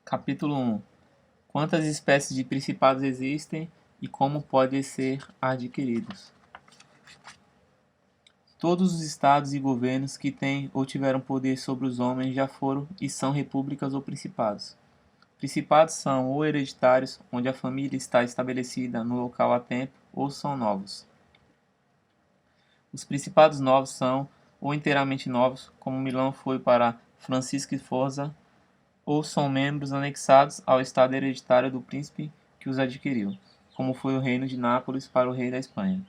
Capítulo 1. Quantas espécies de principados existem e como podem ser adquiridos? Todos os estados e governos que têm ou tiveram poder sobre os homens já foram e são repúblicas ou principados. Principados são ou hereditários, onde a família está estabelecida no local há tempo, ou são novos. Os principados novos são ou inteiramente novos, como Milão foi para Francisco Sforza, ou são membros anexados ao estado hereditário do príncipe que os adquiriu, como foi o reino de Nápoles para o rei da Espanha.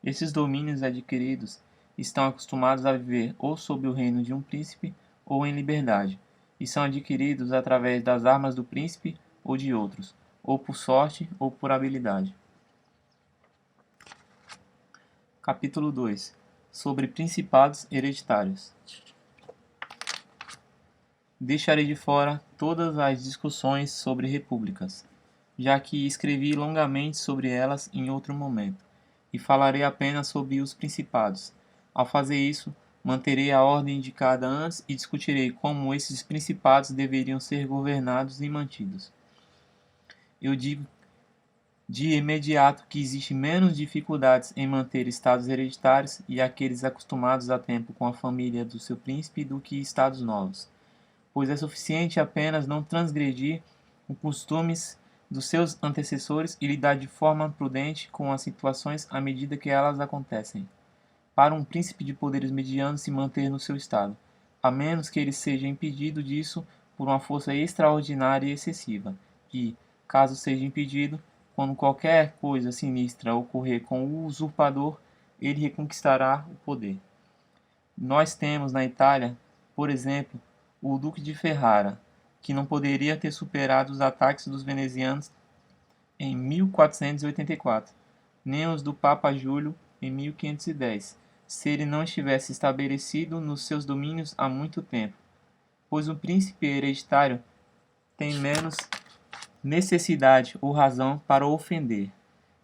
Esses domínios adquiridos estão acostumados a viver ou sob o reino de um príncipe ou em liberdade, e são adquiridos através das armas do príncipe ou de outros, ou por sorte ou por habilidade. Capítulo 2. Sobre principados hereditários. Deixarei de fora todas as discussões sobre repúblicas, já que escrevi longamente sobre elas em outro momento, e falarei apenas sobre os principados. Ao fazer isso, manterei a ordem indicada antes e discutirei como esses principados deveriam ser governados e mantidos. Eu digo de imediato que existe menos dificuldades em manter estados hereditários e aqueles acostumados há tempo com a família do seu príncipe do que estados novos, pois é suficiente apenas não transgredir os costumes dos seus antecessores e lidar de forma prudente com as situações à medida que elas acontecem, para um príncipe de poderes medianos se manter no seu estado, a menos que ele seja impedido disso por uma força extraordinária e excessiva, e, caso seja impedido, quando qualquer coisa sinistra ocorrer com o usurpador, ele reconquistará o poder. Nós temos na Itália, por exemplo, o Duque de Ferrara, que não poderia ter superado os ataques dos venezianos em 1484, nem os do Papa Júlio em 1510, se ele não estivesse estabelecido nos seus domínios há muito tempo, pois um príncipe hereditário tem menos necessidade ou razão para o ofender,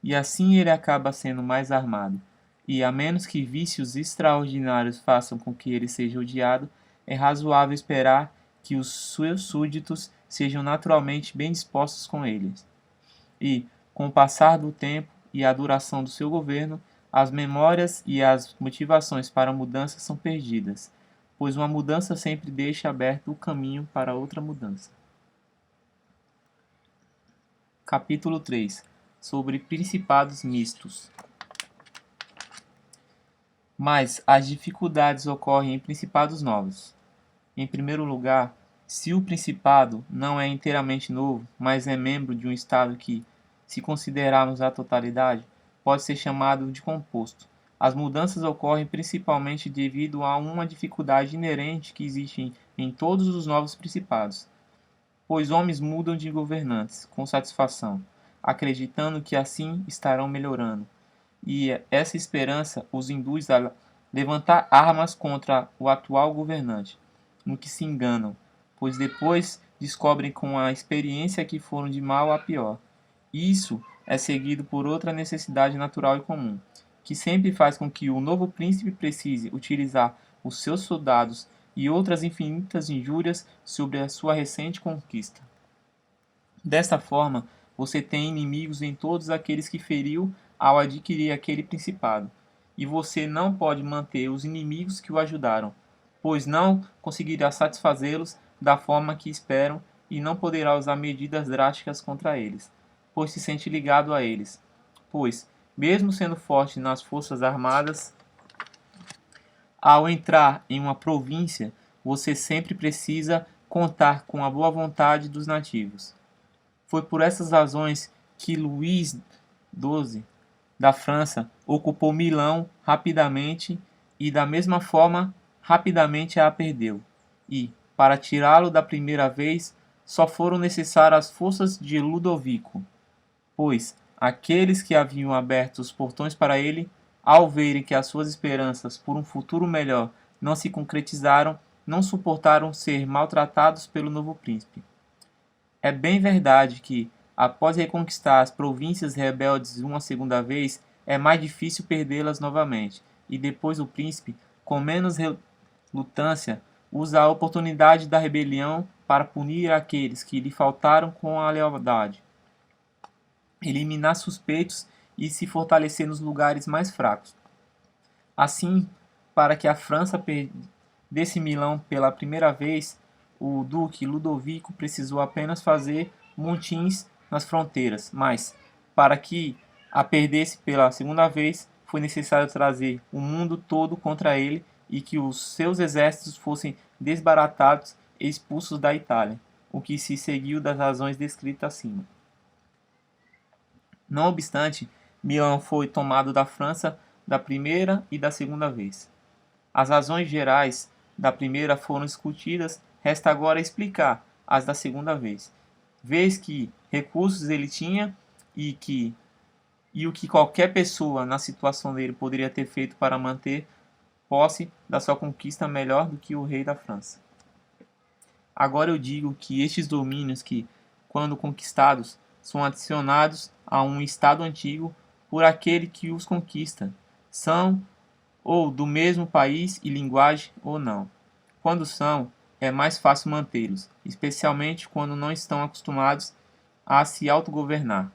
e assim ele acaba sendo mais armado, e a menos que vícios extraordinários façam com que ele seja odiado, é razoável esperar que os seus súditos sejam naturalmente bem dispostos com eles. E, com o passar do tempo e a duração do seu governo, as memórias e as motivações para a mudança são perdidas, pois uma mudança sempre deixa aberto o caminho para outra mudança. Capítulo 3. Sobre principados mistos. Mas as dificuldades ocorrem em principados novos. Em primeiro lugar, se o principado não é inteiramente novo, mas é membro de um estado que, se considerarmos a totalidade, pode ser chamado de composto. As mudanças ocorrem principalmente devido a uma dificuldade inerente que existe em todos os novos principados, pois homens mudam de governantes com satisfação, acreditando que assim estarão melhorando, e essa esperança os induz a levantar armas contra o atual governante, no que se enganam, pois depois descobrem com a experiência que foram de mal a pior. Isso é seguido por outra necessidade natural e comum, que sempre faz com que o novo príncipe precise utilizar os seus soldados e outras infinitas injúrias sobre a sua recente conquista. Desta forma, você tem inimigos em todos aqueles que feriu ao adquirir aquele principado, e você não pode manter os inimigos que o ajudaram, pois não conseguirá satisfazê-los da forma que esperam e não poderá usar medidas drásticas contra eles, pois se sente ligado a eles. Pois, mesmo sendo forte nas forças armadas, ao entrar em uma província, você sempre precisa contar com a boa vontade dos nativos. Foi por essas razões que Luís XII da França ocupou Milão rapidamente e, da mesma forma, rapidamente a perdeu. E, para tirá-lo da primeira vez, só foram necessárias as forças de Ludovico, pois aqueles que haviam aberto os portões para ele, ao verem que as suas esperanças por um futuro melhor não se concretizaram, não suportaram ser maltratados pelo novo príncipe. É bem verdade que, após reconquistar as províncias rebeldes uma segunda vez, é mais difícil perdê-las novamente, e depois o príncipe, com menos relutância, usa a oportunidade da rebelião para punir aqueles que lhe faltaram com a lealdade, eliminar suspeitos e se fortalecer nos lugares mais fracos. Assim, para que a França perdesse Milão pela primeira vez, o duque Ludovico precisou apenas fazer montins nas fronteiras, mas, para que a perdesse pela segunda vez, foi necessário trazer o mundo todo contra ele e que os seus exércitos fossem desbaratados e expulsos da Itália, o que se seguiu das razões descritas acima. Não obstante, Milão foi tomado da França da primeira e da segunda vez. As razões gerais da primeira foram discutidas, resta agora explicar as da segunda vez que recursos ele tinha e o que qualquer pessoa na situação dele poderia ter feito para manter posse da sua conquista melhor do que o rei da França. Agora eu digo que estes domínios que, quando conquistados, são adicionados a um estado antigo por aquele que os conquista, são ou do mesmo país e linguagem ou não. Quando são, é mais fácil mantê-los, especialmente quando não estão acostumados a se autogovernar.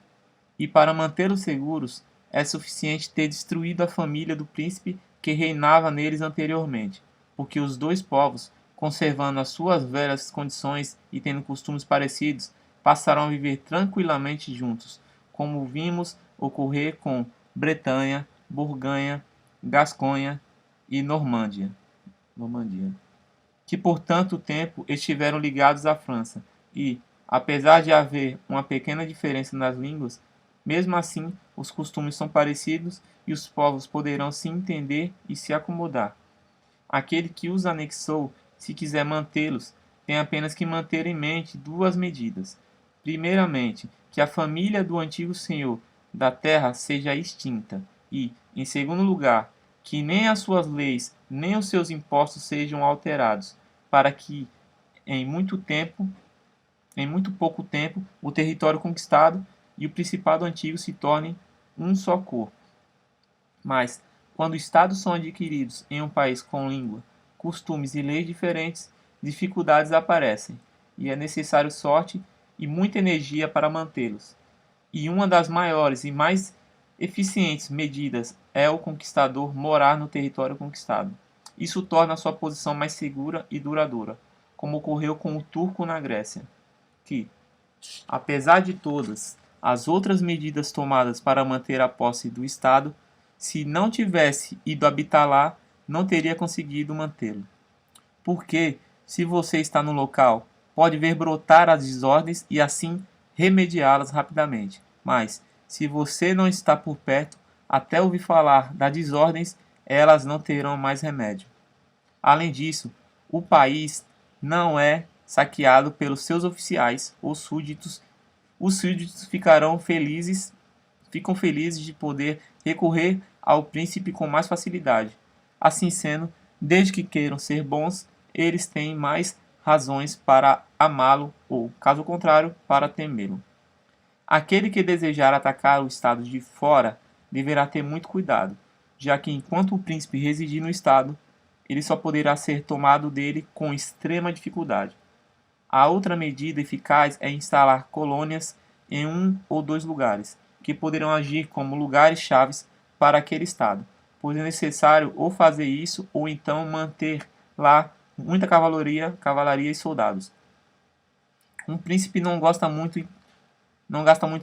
E para mantê-los seguros, é suficiente ter destruído a família do príncipe que reinava neles anteriormente, porque os dois povos, conservando as suas velhas condições e tendo costumes parecidos, passarão a viver tranquilamente juntos, como vimos ocorrer com Bretanha, Borgonha, Gasconha e Normandia, que por tanto tempo estiveram ligados à França, e, apesar de haver uma pequena diferença nas línguas, mesmo assim os costumes são parecidos e os povos poderão se entender e se acomodar. Aquele que os anexou, se quiser mantê-los, tem apenas que manter em mente duas medidas. Primeiramente, que a família do antigo senhor da terra seja extinta e, em segundo lugar, que nem as suas leis nem os seus impostos sejam alterados, para que em muito pouco tempo, o território conquistado e o principado antigo se tornem um só corpo. Mas, quando estados são adquiridos em um país com língua, costumes e leis diferentes, dificuldades aparecem, e é necessário sorte e muita energia para mantê-los. E uma das maiores e mais eficientes medidas é o conquistador morar no território conquistado. Isso torna a sua posição mais segura e duradoura, como ocorreu com o turco na Grécia, que, apesar de todas as outras medidas tomadas para manter a posse do Estado, se não tivesse ido habitar lá, não teria conseguido mantê-lo. Porque, se você está no local, pode ver brotar as desordens e assim remediá-las rapidamente. Mas, se você não está por perto, até ouvir falar das desordens, elas não terão mais remédio. Além disso, o país não é saqueado pelos seus oficiais ou súditos. Os súditos ficam felizes de poder recorrer ao príncipe com mais facilidade. Assim sendo, desde que queiram ser bons, eles têm mais razões para amá-lo ou, caso contrário, para temê-lo. Aquele que desejar atacar o estado de fora deverá ter muito cuidado, já que enquanto o príncipe residir no estado, ele só poderá ser tomado dele com extrema dificuldade. A outra medida eficaz é instalar colônias em um ou dois lugares, que poderão agir como lugares-chave para aquele estado, pois é necessário ou fazer isso ou então manter lá muita cavalaria e soldados. Um príncipe não gasta muito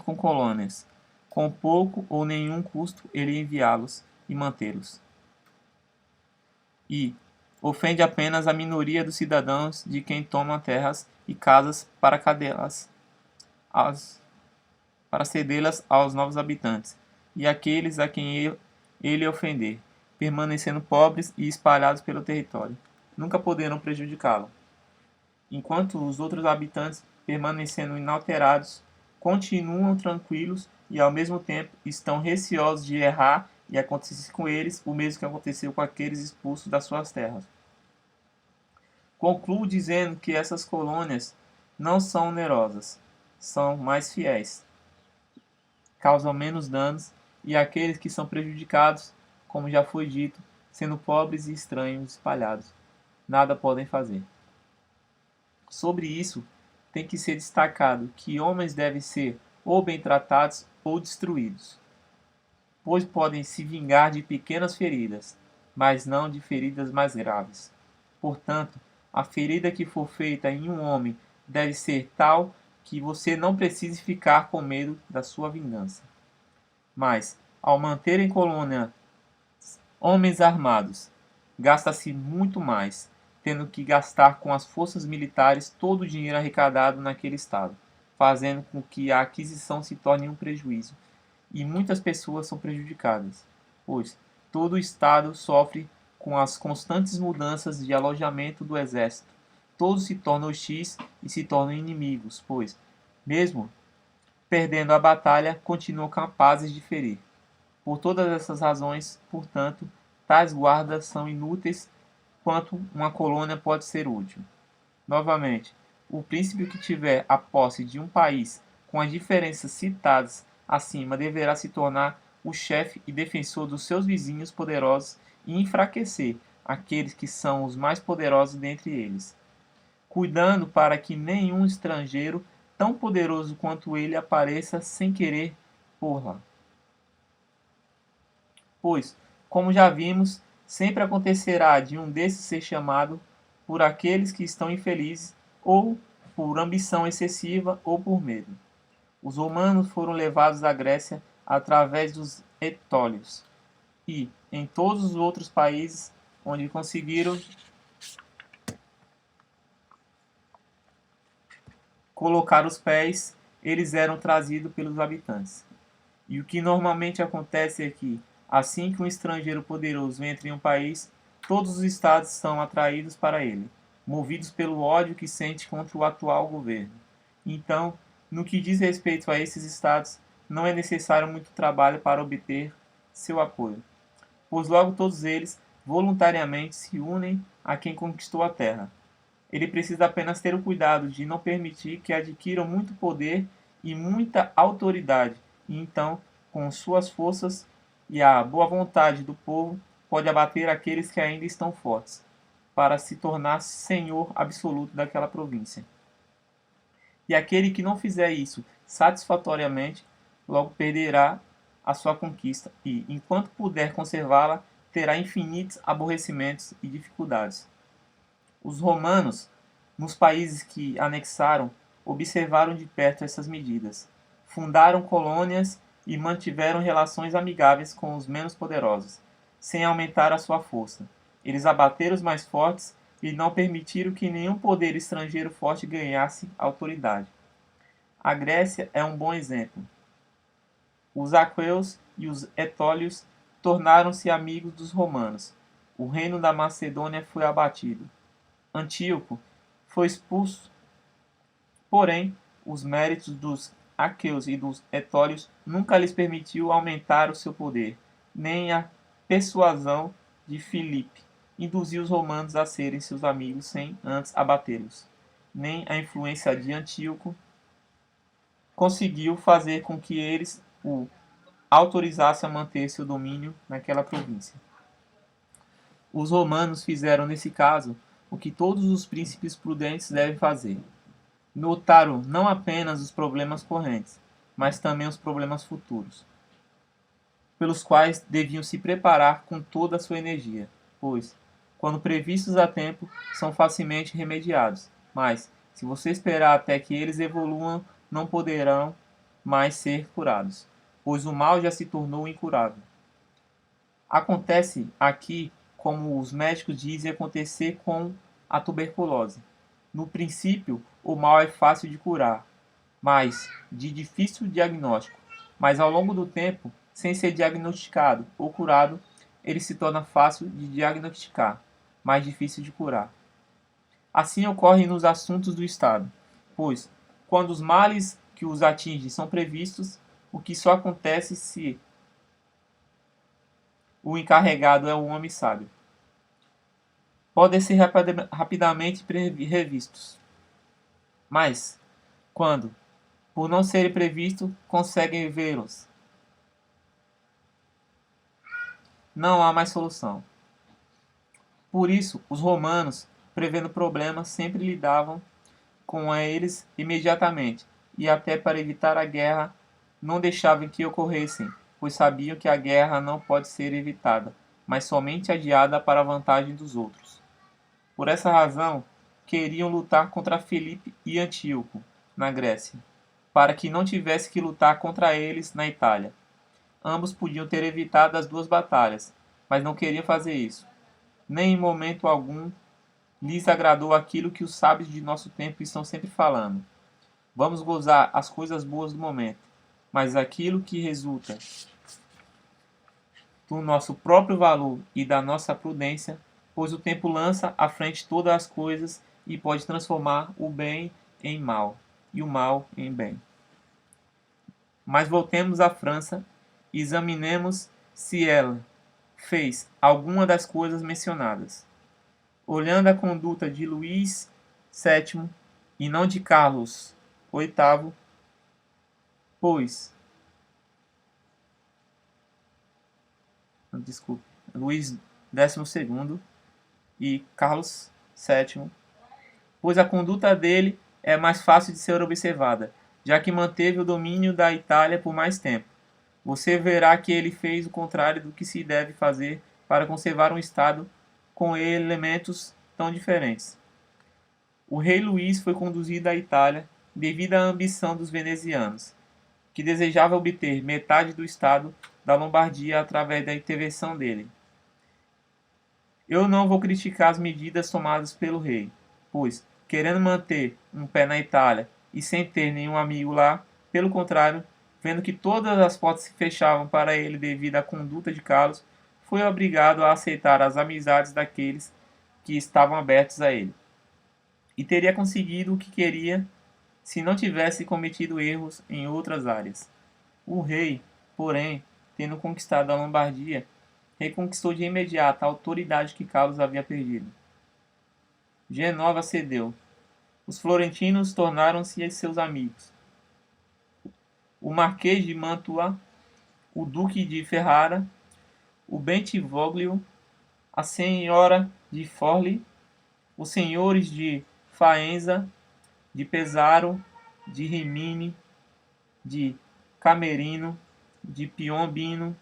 com colônias. Com pouco ou nenhum custo ele enviá-los e mantê-los. E ofende apenas a minoria dos cidadãos de quem toma terras e casas para cedê-las aos novos habitantes, e aqueles a quem ele ofender, permanecendo pobres e espalhados pelo território, nunca poderão prejudicá-lo, enquanto os outros habitantes, permanecendo inalterados, continuam tranquilos e ao mesmo tempo estão receosos de errar e acontecer com eles o mesmo que aconteceu com aqueles expulsos das suas terras. Concluo dizendo que essas colônias não são onerosas, são mais fiéis, causam menos danos e aqueles que são prejudicados, como já foi dito, sendo pobres e estranhos espalhados. nada podem fazer. Sobre isso, tem que ser destacado que homens devem ser ou bem tratados ou destruídos, pois podem se vingar de pequenas feridas, mas não de feridas mais graves. Portanto, a ferida que for feita em um homem deve ser tal que você não precise ficar com medo da sua vingança. Mas, ao manter em colônia homens armados, gasta-se muito mais, tendo que gastar com as forças militares todo o dinheiro arrecadado naquele estado, fazendo com que a aquisição se torne um prejuízo, e muitas pessoas são prejudicadas, pois todo o estado sofre com as constantes mudanças de alojamento do exército. Todos se tornam hostis e se tornam inimigos, pois, mesmo perdendo a batalha, continuam capazes de ferir. Por todas essas razões, portanto, tais guardas são inúteis quanto uma colônia pode ser útil. Novamente, o príncipe que tiver a posse de um país com as diferenças citadas acima deverá se tornar o chefe e defensor dos seus vizinhos poderosos e enfraquecer aqueles que são os mais poderosos dentre eles, cuidando para que nenhum estrangeiro tão poderoso quanto ele apareça sem querer por lá. Pois, como já vimos, sempre acontecerá de um desses ser chamado por aqueles que estão infelizes, ou por ambição excessiva, ou por medo. Os romanos foram levados à Grécia através dos etólios, e, em todos os outros países onde conseguiram colocar os pés, eles eram trazidos pelos habitantes. E o que normalmente acontece é que, assim que um estrangeiro poderoso entra em um país, todos os estados são atraídos para ele, movidos pelo ódio que sente contra o atual governo. Então, no que diz respeito a esses estados, não é necessário muito trabalho para obter seu apoio, pois logo todos eles voluntariamente se unem a quem conquistou a terra. Ele precisa apenas ter o cuidado de não permitir que adquiram muito poder e muita autoridade, e então, com suas forças e a boa vontade do povo, pode abater aqueles que ainda estão fortes, para se tornar senhor absoluto daquela província. E aquele que não fizer isso satisfatoriamente, logo perderá a sua conquista e, enquanto puder conservá-la, terá infinitos aborrecimentos e dificuldades. Os romanos, nos países que anexaram, observaram de perto essas medidas, fundaram colônias e mantiveram relações amigáveis com os menos poderosos, sem aumentar a sua força. Eles abateram os mais fortes e não permitiram que nenhum poder estrangeiro forte ganhasse autoridade. A Grécia é um bom exemplo. Os aqueus e os etólios tornaram-se amigos dos romanos. O reino da Macedônia foi abatido. Antíoco foi expulso, porém, os méritos dos aqueus e dos etólios nunca lhes permitiu aumentar o seu poder, nem a persuasão de Filipe induziu os romanos a serem seus amigos sem antes abatê-los, nem a influência de Antíoco conseguiu fazer com que eles o autorizassem a manter seu domínio naquela província. Os romanos fizeram nesse caso o que todos os príncipes prudentes devem fazer. Notaram não apenas os problemas correntes, mas também os problemas futuros, pelos quais deviam se preparar com toda a sua energia, pois, quando previstos a tempo, são facilmente remediados, mas, se você esperar até que eles evoluam, não poderão mais ser curados, pois o mal já se tornou incurável. Acontece aqui como os médicos dizem acontecer com a tuberculose. No princípio, o mal é fácil de curar, mas de difícil diagnóstico. Mas ao longo do tempo, sem ser diagnosticado ou curado, ele se torna fácil de diagnosticar, mas difícil de curar. Assim ocorre nos assuntos do Estado, pois, quando os males que os atingem são previstos, o que só acontece se o encarregado é um homem sábio. Podem ser rapidamente revistos, mas, quando, por não serem previstos, conseguem vê-los, não há mais solução. Por isso, os romanos, prevendo problemas, sempre lidavam com eles imediatamente, e até para evitar a guerra não deixavam que ocorressem, pois sabiam que a guerra não pode ser evitada, mas somente adiada para a vantagem dos outros. Por essa razão, queriam lutar contra Filipe e Antíoco, na Grécia, para que não tivesse que lutar contra eles na Itália. Ambos podiam ter evitado as duas batalhas, mas não queriam fazer isso. Nem em momento algum lhes agradou aquilo que os sábios de nosso tempo estão sempre falando. Vamos gozar as coisas boas do momento, mas aquilo que resulta do nosso próprio valor e da nossa prudência, pois o tempo lança à frente todas as coisas e pode transformar o bem em mal e o mal em bem. Mas voltemos à França e examinemos se ela fez alguma das coisas mencionadas. Olhando a conduta de Luís VII e não de Carlos VIII, pois, Luís XII e Carlos VII, pois a conduta dele é mais fácil de ser observada, já que manteve o domínio da Itália por mais tempo. Você verá que ele fez o contrário do que se deve fazer para conservar um Estado com elementos tão diferentes. O rei Luís foi conduzido à Itália devido à ambição dos venezianos, que desejava obter metade do estado da Lombardia através da intervenção dele. Eu não vou criticar as medidas tomadas pelo rei, pois, querendo manter um pé na Itália e sem ter nenhum amigo lá, pelo contrário, vendo que todas as portas se fechavam para ele devido à conduta de Carlos, foi obrigado a aceitar as amizades daqueles que estavam abertos a ele. E teria conseguido o que queria se não tivesse cometido erros em outras áreas. O rei, porém, tendo conquistado a Lombardia, reconquistou de imediato a autoridade que Carlos havia perdido. Genova cedeu. Os florentinos tornaram-se seus amigos. O Marquês de Mantua, o Duque de Ferrara, o Bentivoglio, a Senhora de Forli, os senhores de Faenza, de Pesaro, de Rimini, de Camerino, de Piombino,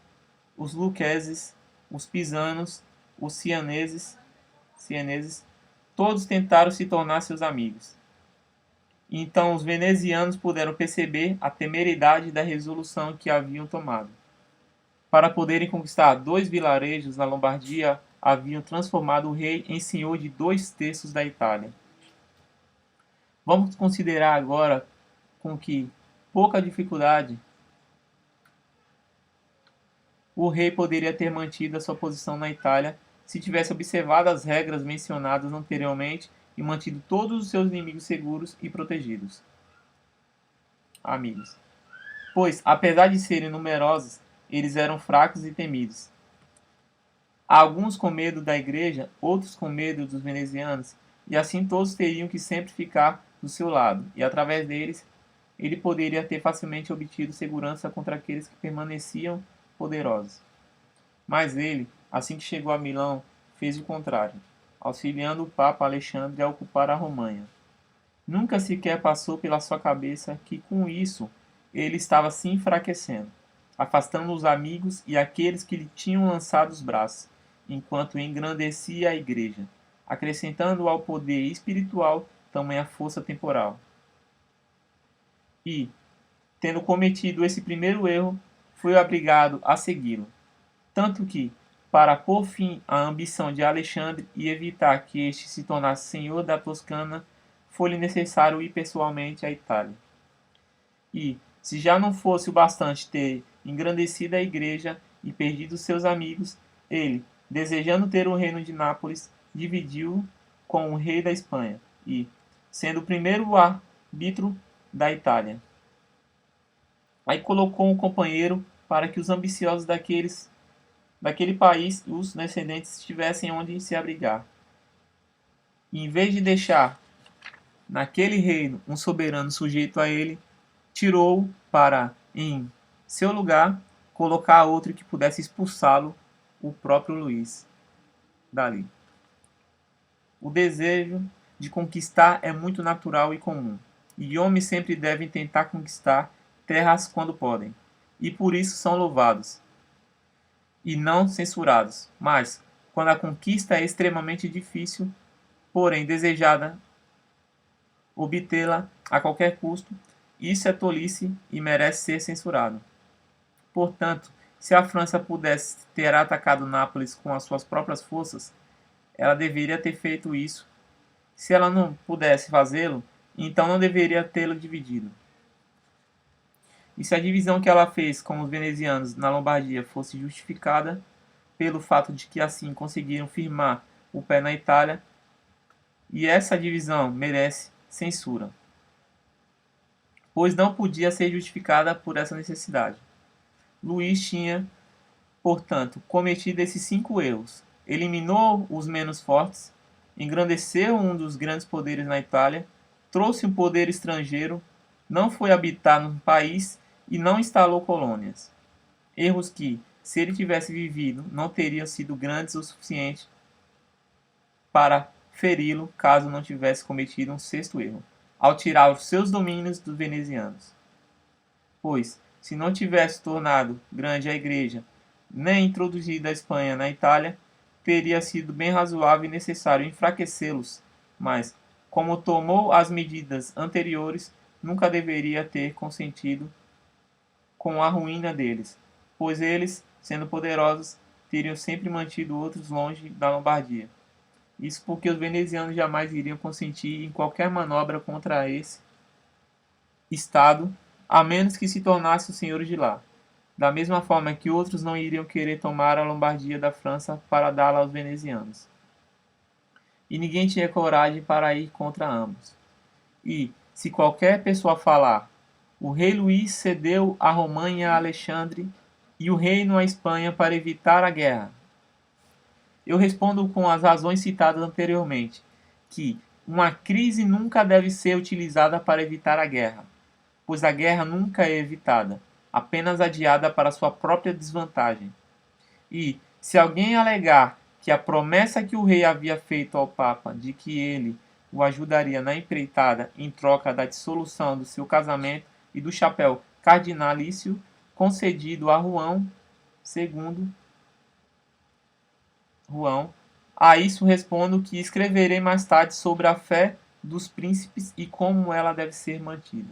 os Luqueses, os Pisanos, os Cianeses, todos tentaram se tornar seus amigos. Então os venezianos puderam perceber a temeridade da resolução que haviam tomado. Para poderem conquistar 2 vilarejos na Lombardia, haviam transformado o rei em senhor de 2/3 da Itália. Vamos considerar agora com que pouca dificuldade o rei poderia ter mantido a sua posição na Itália se tivesse observado as regras mencionadas anteriormente e mantido todos os seus inimigos seguros e protegidos. Amigos. Pois, apesar de serem numerosos, eles eram fracos e temidos. Alguns com medo da igreja, outros com medo dos venezianos, e assim todos teriam que sempre ficar do seu lado, e através deles ele poderia ter facilmente obtido segurança contra aqueles que permaneciam poderosos. Mas ele, assim que chegou a Milão, fez o contrário, auxiliando o Papa Alexandre a ocupar a Romanha. Nunca sequer passou pela sua cabeça que com isso ele estava se enfraquecendo, afastando os amigos e aqueles que lhe tinham lançado os braços, enquanto engrandecia a igreja, acrescentando ao poder espiritual tamanha força temporal. E, tendo cometido esse primeiro erro, foi obrigado a segui-lo. Tanto que, para pôr fim à ambição de Alexandre e evitar que este se tornasse senhor da Toscana, foi-lhe necessário ir pessoalmente à Itália. E, se já não fosse o bastante ter engrandecido a igreja e perdido seus amigos, ele, desejando ter o reino de Nápoles, dividiu com o rei da Espanha e, sendo o primeiro árbitro da Itália, aí colocou um companheiro para que os ambiciosos daquele país e os descendentes tivessem onde se abrigar. E, em vez de deixar naquele reino um soberano sujeito a ele, tirou para, em seu lugar, colocar outro que pudesse expulsá-lo, o próprio Luís, dali. O desejo de conquistar é muito natural e comum, e homens sempre devem tentar conquistar terras quando podem, e por isso são louvados e não censurados. Mas, quando a conquista é extremamente difícil, porém desejada, obtê-la a qualquer custo, isso é tolice e merece ser censurado. Portanto, se a França pudesse ter atacado Nápoles com as suas próprias forças, ela deveria ter feito isso. Se ela não pudesse fazê-lo, então não deveria tê-lo dividido. E se a divisão que ela fez com os venezianos na Lombardia fosse justificada pelo fato de que assim conseguiram firmar o pé na Itália, e essa divisão merece censura, pois não podia ser justificada por essa necessidade. Luís tinha, portanto, cometido esses 5 erros: eliminou os menos fortes, engrandeceu um dos grandes poderes na Itália, trouxe um poder estrangeiro, não foi habitar no país e não instalou colônias. Erros que, se ele tivesse vivido, não teriam sido grandes o suficiente para feri-lo caso não tivesse cometido um 6º erro, ao tirar os seus domínios dos venezianos. Pois, se não tivesse tornado grande a igreja, nem introduzido a Espanha na Itália, teria sido bem razoável e necessário enfraquecê-los, mas, como tomou as medidas anteriores, nunca deveria ter consentido com a ruína deles, pois eles, sendo poderosos, teriam sempre mantido outros longe da Lombardia. Isso porque os venezianos jamais iriam consentir em qualquer manobra contra esse estado, a menos que se tornassem os senhores de lá. Da mesma forma que outros não iriam querer tomar a Lombardia da França para dá-la aos venezianos. E ninguém tinha coragem para ir contra ambos. E, se qualquer pessoa falar, o rei Luís cedeu a Romanha a Alexandre e o reino à Espanha para evitar a guerra, eu respondo com as razões citadas anteriormente, que uma crise nunca deve ser utilizada para evitar a guerra, pois a guerra nunca é evitada, apenas adiada para sua própria desvantagem. E, se alguém alegar que a promessa que o rei havia feito ao Papa de que ele o ajudaria na empreitada em troca da dissolução do seu casamento e do chapéu cardinalício concedido a Juão, a isso respondo que escreverei mais tarde sobre a fé dos príncipes e como ela deve ser mantida.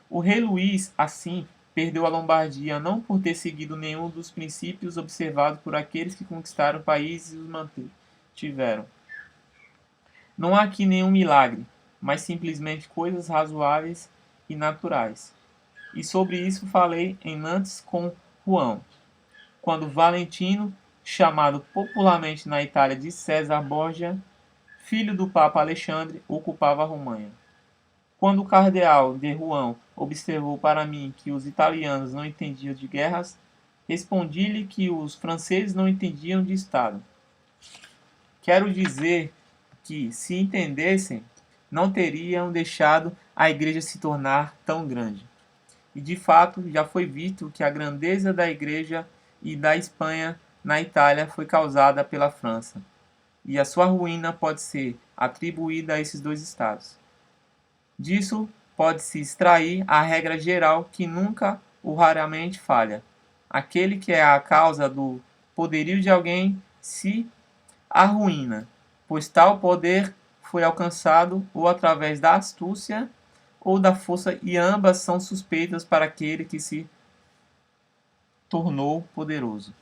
O rei Luís, assim, perdeu a Lombardia não por ter seguido nenhum dos princípios observados por aqueles que conquistaram países e os mantiveram. Não há aqui nenhum milagre, mas simplesmente coisas razoáveis e naturais. E sobre isso falei em Nantes com Juan, quando Valentino, chamado popularmente na Itália de César Borgia, filho do Papa Alexandre, ocupava a Romanha. Quando o cardeal de Rouen observou para mim que os italianos não entendiam de guerras, respondi-lhe que os franceses não entendiam de Estado. Quero dizer que, se entendessem, não teriam deixado a Igreja se tornar tão grande. E de fato, já foi visto que a grandeza da Igreja e da Espanha na Itália foi causada pela França, e a sua ruína pode ser atribuída a esses 2 estados. Disso pode-se extrair a regra geral que nunca ou raramente falha: aquele que é a causa do poderio de alguém se arruína, pois tal poder foi alcançado ou através da astúcia ou da força, e ambas são suspeitas para aquele que se tornou poderoso.